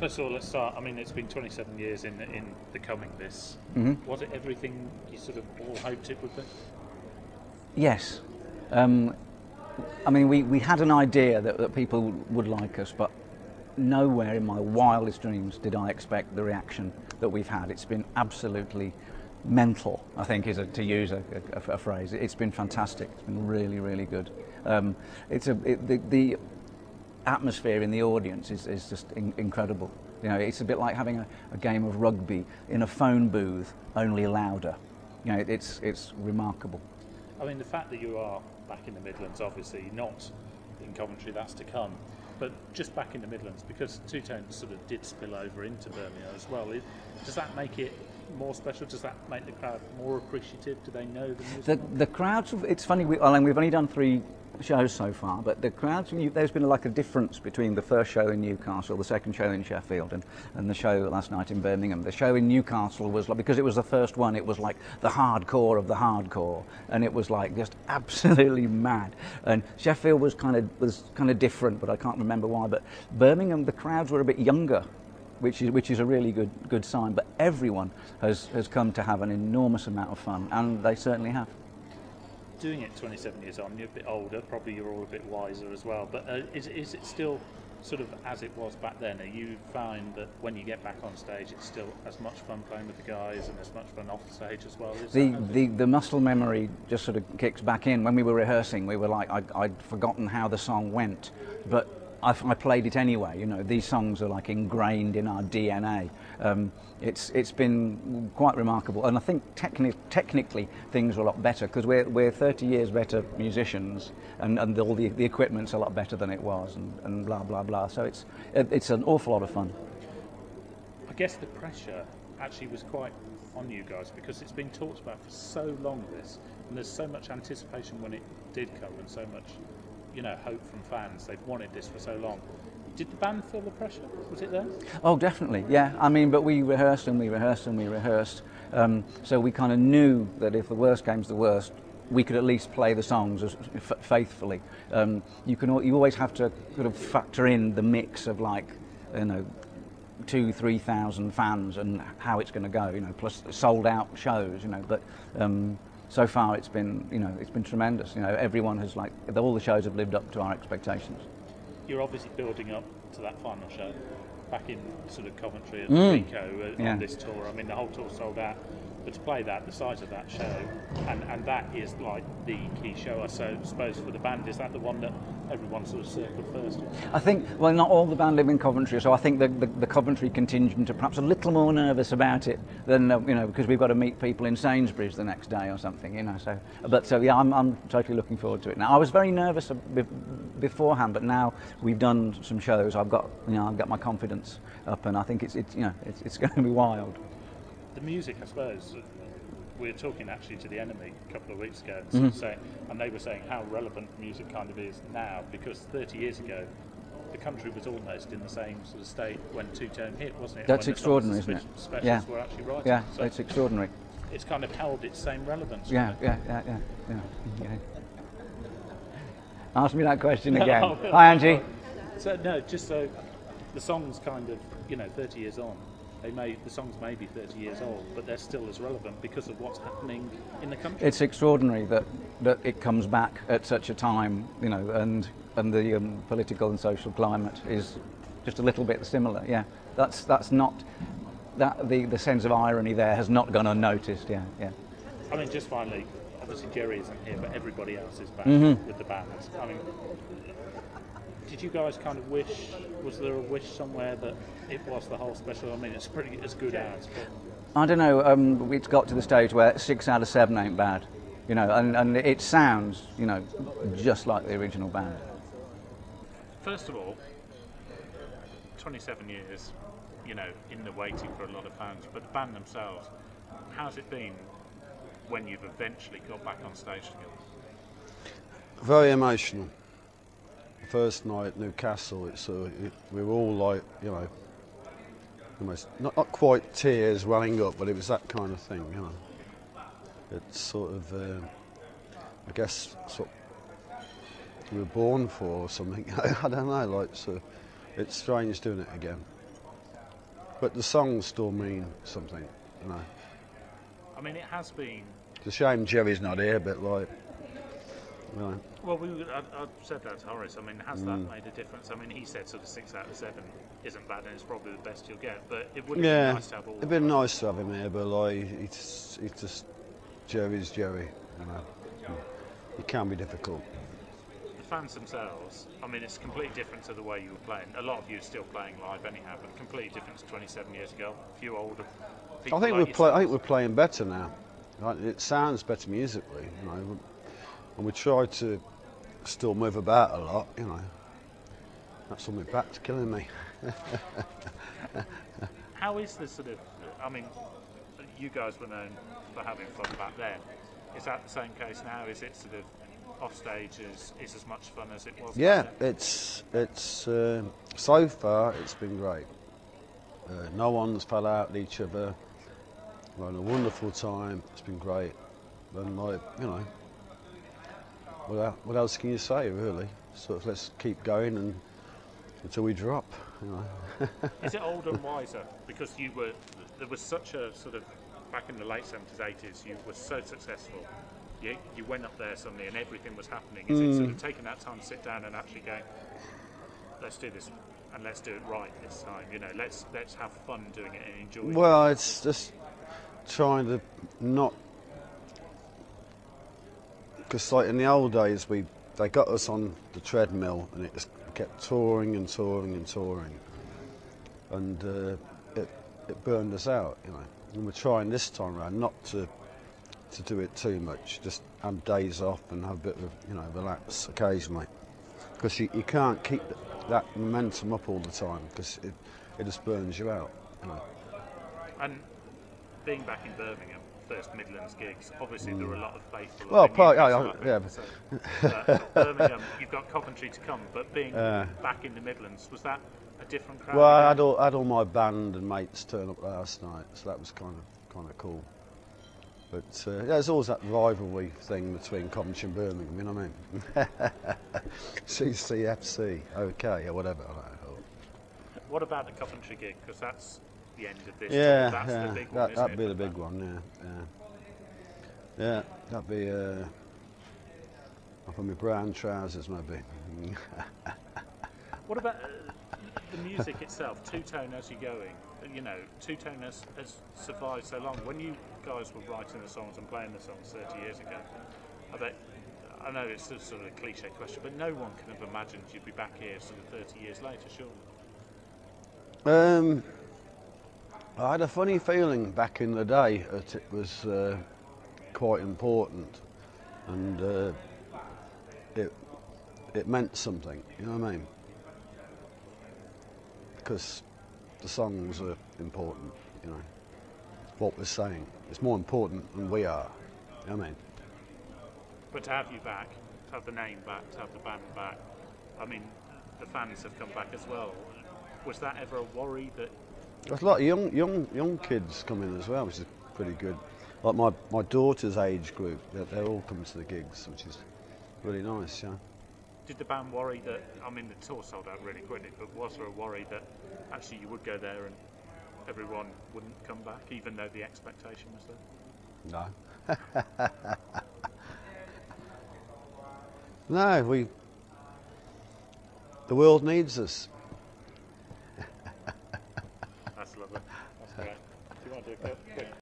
First of all, let's start. I mean, it's been 27 years in the coming. This was it everything you sort of all hoped it would be? Yes. I mean, we had an idea that people would like us, but nowhere in my wildest dreams did I expect the reaction that we've had. It's been absolutely mental, I think, to use a phrase. It's been fantastic. It's been really, really good. The atmosphere in the audience is just incredible. You know, it's a bit like having a game of rugby in a phone booth, only louder. You know, it's remarkable. I mean, the fact that you are back in the Midlands, obviously not in Coventry, that's to come, but just back in the Midlands, because Two Tone sort of did spill over into Birmingham as well. Does that make it more special? Does that make the crowd more appreciative? Do they know the music? The crowds, it's funny, we've only done 3 shows so far, but the crowds, there's been like a difference between the first show in Newcastle, the second show in Sheffield, and the show last night in Birmingham. The show in Newcastle was like, because it was the first one, it was like the hardcore of the hardcore, and it was like just absolutely mad. And Sheffield was kind of different, but I can't remember why. But Birmingham, the crowds were a bit younger, which is a really good sign. But everyone has come to have an enormous amount of fun, and they certainly have. Doing it 27 years on, you're a bit older, probably you're all a bit wiser as well, but is it still sort of as it was back then? Are you find that when you get back on stage it's still as much fun playing with the guys and as much fun off stage as well? The muscle memory just sort of kicks back in. When we were rehearsing, we were like, I'd forgotten how the song went, but I played it anyway. You know, these songs are like ingrained in our DNA. It's been quite remarkable, and I think technically things are a lot better because we're 30 years better musicians, and all the equipment's a lot better than it was, and blah blah blah. So it's an awful lot of fun. I guess the pressure actually was quite on you guys because it's been talked about for so long, this, and there's so much anticipation when it did come, and so much, you know, hope from fans. They've wanted this for so long. Did the band feel the pressure? Was it there? Oh, definitely, yeah. I mean, but we rehearsed and we rehearsed and we rehearsed. So we kind of knew that if the worst came to the worst, we could at least play the songs faithfully. You always have to sort of factor in the mix of, like, you know, 2,000-3,000 fans and how it's going to go. You know, plus sold out shows. You know, but. So far, it's been tremendous. You know, everyone has, like, all the shows have lived up to our expectations. You're obviously building up to that final show back in sort of Coventry at Rico on this tour. I mean, the whole tour sold out, but to play that, the size of that show, and that is like the key show, I suppose, for the band. Is that the one that everyone sort of circled first? I think, well, not all the band live in Coventry, so I think the Coventry contingent are perhaps a little more nervous about it than you know, because we've got to meet people in Sainsbury's the next day or something, you know. So yeah, I'm totally looking forward to it now. I was very nervous beforehand, but now we've done some shows. I've got my confidence up, and I think it's going to be wild. The music, I suppose, we were talking actually to the Enemy a couple of weeks ago, and, sort of saying, and they were saying how relevant music kind of is now, because 30 years ago the country was almost in the same sort of state when Two Tone hit, wasn't it? That's extraordinary, isn't it? Specials were actually writing. Yeah, so it's extraordinary. It's kind of held its same relevance. Yeah. Ask me that question again. Hi, Angie. So the songs kind of, you know, 30 years on, the songs may be 30 years old, but they're still as relevant because of what's happening in the country. It's extraordinary that it comes back at such a time, you know, and the political and social climate is just a little bit similar. Yeah, that's not that the sense of irony there has not gone unnoticed. Yeah. I mean, just finally, obviously Jerry isn't here, but everybody else is back with the band. I mean, did you guys kind of wish? Was there a wish somewhere that it was the whole special? I mean, it's pretty as good as. But I don't know. It's got to the stage where 6 out of 7 ain't bad, you know, and it sounds, you know, just like the original band. First of all, 27 years, you know, in the waiting for a lot of fans, but the band themselves, how's it been when you've eventually got back on stage together? Very emotional. First night at Newcastle, we were all like, you know, almost not quite tears welling up, but it was that kind of thing, you know. It's sort of, I guess, sort of, we were born for or something. I don't know, like, so it's strange doing it again. but the songs still mean something, you know. I mean, it has been. It's a shame Jerry's not here, but like, you know. Well, I said that to Horace. I mean, has that made a difference? I mean, he said sort of 6 out of 7 isn't bad, and it's probably the best you'll get. But it would have been nice to have all. It'd been nice to have him here, but like, it's just Jerry's Jerry, you know. It can be difficult. The fans themselves, I mean, it's completely different to the way you were playing. A lot of you are still playing live anyhow, but completely different to 27 years ago. A few older people. I think like I think we're playing better now. Like, it sounds better musically, you know, and we try to still move about a lot, you know. That's on my back's killing me. How is the sort of? I mean, you guys were known for having fun back then. Is that the same case now? Is it sort of off stage is as much fun as it was? Yeah, it's so far it's been great. No one's fell out at each other. We're having a wonderful time. It's been great, and like, you know, what else can you say really? Sort of let's keep going and until we drop, you know. Is it older and wiser because there was such a sort of back in the late 70s, 80s, you were so successful. You went up there suddenly and everything was happening. Is it sort of taking that time to sit down and actually go, let's do this and let's do it right this time? You know, let's have fun doing it and enjoy it. Well, it's just trying to not, because like in the old days they got us on the treadmill and it just kept touring and touring and touring, and it burned us out, you know. And we're trying this time around not to do it too much, just have days off and have a bit of, you know, relax occasionally, because you can't keep that momentum up all the time because it just burns you out, you know. And being back in Birmingham, first Midlands gigs, obviously there were a lot of faithful. Well, Birmingham, you've got Coventry to come, but being back in the Midlands, was that a different crowd? Well, I had all my band and mates turn up last night, so that was kind of cool. But yeah, there's always that rivalry thing between Coventry and Birmingham, you know what I mean? CCFC, okay, or whatever. I don't know. What about the Coventry gig? Because that's the end of this. Yeah, that's yeah, the big one, that'd be the big one, yeah. That'd be up on my brown trousers, maybe. What about the music itself? Two-tone as you're going, you know, two-tone has survived so long. When you guys were writing the songs and playing the songs 30 years ago, I know it's a sort of a cliche question, but no one could have imagined you'd be back here sort of 30 years later, surely. I had a funny feeling back in the day that it was quite important, and it meant something, you know what I mean? Because the songs are important, you know. What we're saying is more important than we are, you know what I mean? But to have you back, to have the name back, to have the band back, I mean, the fans have come back as well. Was that ever a worry that? There's a lot of young kids coming as well, which is pretty good. Like my daughter's age group, they're all coming to the gigs, which is really nice, yeah. Did the band worry that, I mean, the tour sold out really quickly, but was there a worry that actually you would go there and everyone wouldn't come back, even though the expectation was there? No. No, the world needs us. That's lovely. That's great. Do you want to do a quick?